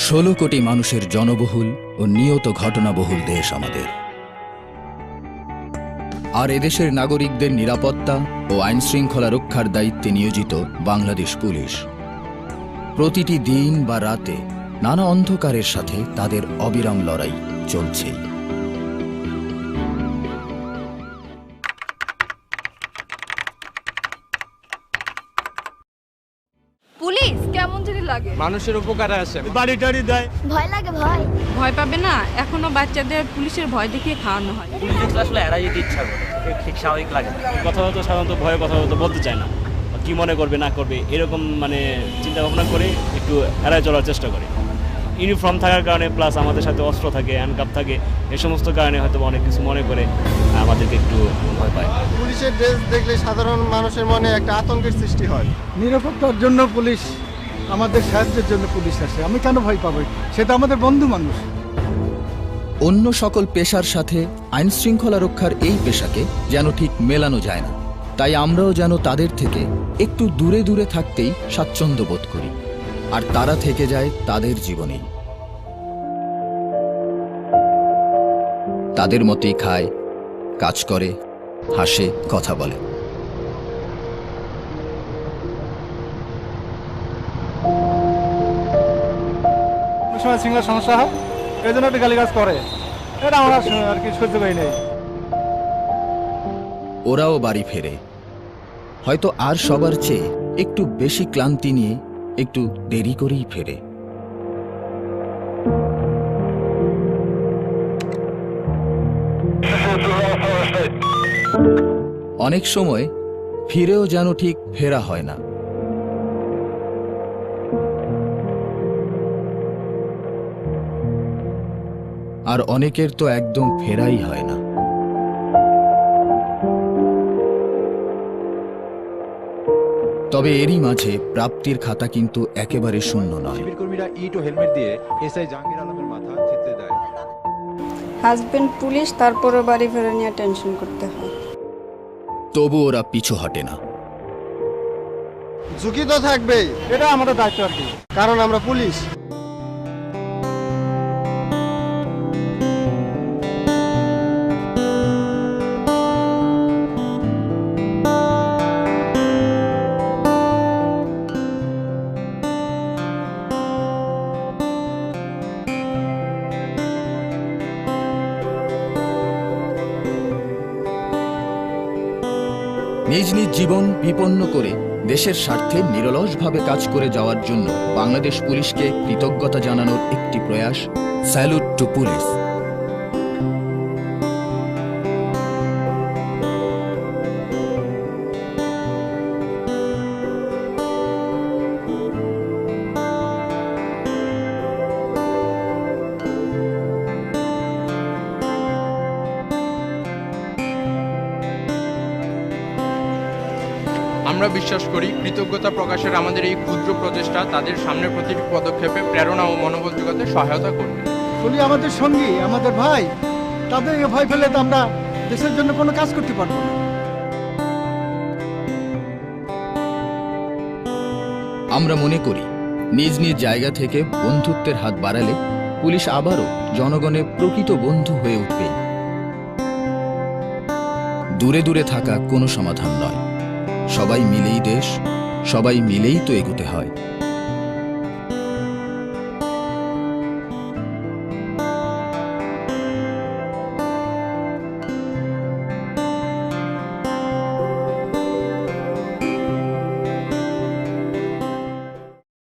16 কোটি মানুষের জনবহুল ও নিয়ত ঘটনাবহুল দেশ আমাদের। আর এদেশের নাগরিকদের নিরাপত্তা ও আইনশৃঙ্খলা রক্ষার দায়িত্বে নিয়োজিত বাংলাদেশ পুলিশ। প্রতিটি দিন বা রাতে নানা অন্ধকারের সাথে তাদের অবিরাম লড়াই চলছেই। পুলিশ কেমন যদি লাগে? মানুষের উপকারে আসে, বাড়ি টাড়ি দেয়। ভয় লাগে। ভয় পাবে না, এখনো বাচ্চাদের পুলিশের ভয় দেখিয়ে খাওয়ানো হয়। পুলিশ আসলে এরা যেতে ইচ্ছা করে, ঠিক স্বাভাবিক লাগে। কথা বলতে সাধারণত ভয়ে কথা বলতে চায় না, কি মনে করবে না করবে এরকম চিন্তা ভাবনা করে একটু এড়ায় চলার চেষ্টা করে। ইউনিফর্ম থাকার কারণে প্লাস আমাদের সাথে অস্ত্র থাকে, হ্যান্ডকাপ থাকে, এই সমস্ত কারণে হয়তো অনেক কিছু মনে করে আমাদেরকে একটু ভয় পায়। পুলিশের ড্রেস দেখলে সাধারণ মানুষের মনে একটা আতঙ্কের সৃষ্টি হয়। নিরাপত্তার জন্য পুলিশ, আমাদের সাহায্যের জন্য পুলিশ আসে, আমি কেন ভয় পাবো? সেটা আমাদের বন্ধু মানুষ। অন্য সকল পেশার সাথে আইনশৃঙ্খলা রক্ষার এই পেশাকে যেন ঠিক মেলানো যায় না, তাই আমরাও যেন তাদের থেকে একটু দূরে দূরে থাকতেই স্বাচ্ছন্দ্য বোধ করি, আর তারা থেকে যায় তাদের জীবনেই। তাদের মতেই খায়, কাজ করে, হাসে, কথা বলে। সময় সিঙ্গার সমস্যা হয়, এই জন্য একটা গালিগাজ করে, এটা আমরা আর কি সহ্য করি নেই। ওরাও বাড়ি ফেরে, হয়তো আর সবার চেয়ে একটু বেশি ক্লান্তি নিয়ে, একটু দেরি করেই ফেরে। অনেক সময় ফিরেও যেন ঠিক ফেরা হয় না। আর অনেকের তো একদম ফেরাই হয় না। তবে এরই মাঝে প্রাপ্তির খাতা কিন্তু একেবারে শূন্য নয়। শিবিরকর্মীরা ইট ও হেলমেট দিয়ে এসআই জাহাঙ্গীর আলমের মাথা থেতলে দেয়। হাজবেন্ড পুলিশ, তারপরে বাড়ি ফেরা নিয়ে টেনশন করতে হয়। তবু ওরা পিছু হটে না। ঝুঁকি তো থাকবেই, এটা আমাদের দায়িত্ব আর কি, কারণ আমরা পুলিশ। নিজ নিজ জীবন বিপন্ন করে দেশের স্বার্থে নিরলসভাবে কাজ করে যাওয়ার জন্য বাংলাদেশ পুলিশকে কৃতজ্ঞতা জানানোর একটি প্রয়াস, স্যালুট টু পুলিশ। আমরা বিশ্বাস করি কৃতজ্ঞতা প্রকাশের আমাদের এই ক্ষুদ্র প্রচেষ্টা তাদের সামনের প্রতিটি পদক্ষেপে প্রেরণা ও মনোবল যোগাতে সহায়তা করবে। পুলিশ আমাদের সঙ্গী, আমাদের ভাই, তাদেরকে ভয় ফেলে তো আমরা দেশের জন্য কোনো কাজ করতে পারবো না। আমরা মনে করি নিজ নিজ জায়গা থেকে বন্ধুত্বের হাত বাড়ালে পুলিশ আবারও জনগণের প্রকৃত বন্ধু হয়ে উঠবে। দূরে দূরে থাকা কোনো সমাধান নয়, সবাই মিলেই দেশ, সবাই মিলেই তো এগোতে হয়।